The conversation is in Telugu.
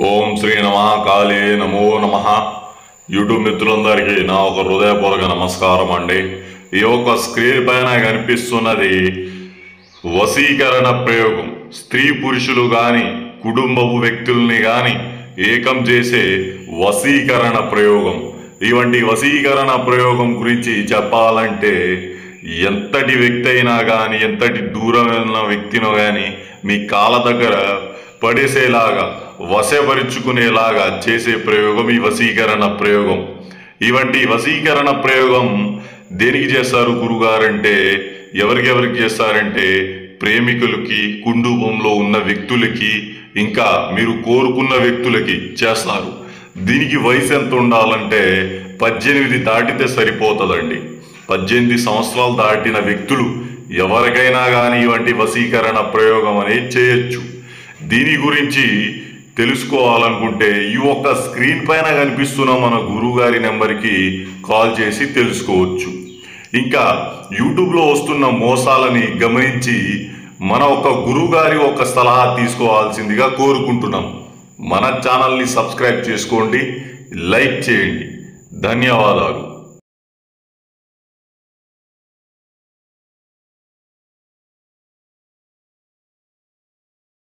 ఓం శ్రీ నమ కాళీ నమో నమ. యూట్యూబ్ మిత్రులందరికీ నా ఒక హృదయపూర్వక నమస్కారం అండి. ఈ యొక్క స్క్రీన్ పైన కనిపిస్తున్నది వశీకరణ ప్రయోగం. స్త్రీ పురుషులు కానీ కుటుంబపు వ్యక్తుల్ని కానీ ఏకం చేసే వశీకరణ ప్రయోగం. ఇవంటి వశీకరణ ప్రయోగం గురించి చెప్పాలంటే ఎంతటి వ్యక్తి అయినా కానీ, ఎంతటి దూరమైన వ్యక్తినో కానీ మీ కాళ్ళ దగ్గర పడేసేలాగా, వశపరుచుకునేలాగా చేసే ప్రయోగం ఈ వశీకరణ ప్రయోగం. ఇవంటి వశీకరణ ప్రయోగం దేనికి చేస్తారు గురుగారంటే, ఎవరికి చేస్తారంటే ప్రేమికులకి, కుటుంబంలో ఉన్న వ్యక్తులకి, ఇంకా మీరు కోరుకున్న వ్యక్తులకి చేస్తారు. దీనికి వయసు ఎంత ఉండాలంటే 18 దాటితే సరిపోతుందండి. 18 సంవత్సరాలు దాటిన వ్యక్తులు ఎవరికైనా కానీ ఇవంటి వశీకరణ ప్రయోగం అనేది చేయొచ్చు. దీని గురించి తెలుసుకోవాలనుకుంటే ఈ ఒక్క స్క్రీన్ పైన కనిపిస్తున్న మన గురువుగారి నెంబర్కి కాల్ చేసి తెలుసుకోవచ్చు. ఇంకా యూట్యూబ్లో వస్తున్న మోసాలని గమనించి మన ఒక గురువుగారి ఒక సలహా తీసుకోవాల్సిందిగా కోరుకుంటున్నాం. మన ఛానల్ని సబ్స్క్రైబ్ చేసుకోండి, లైక్ చేయండి. ధన్యవాదాలు.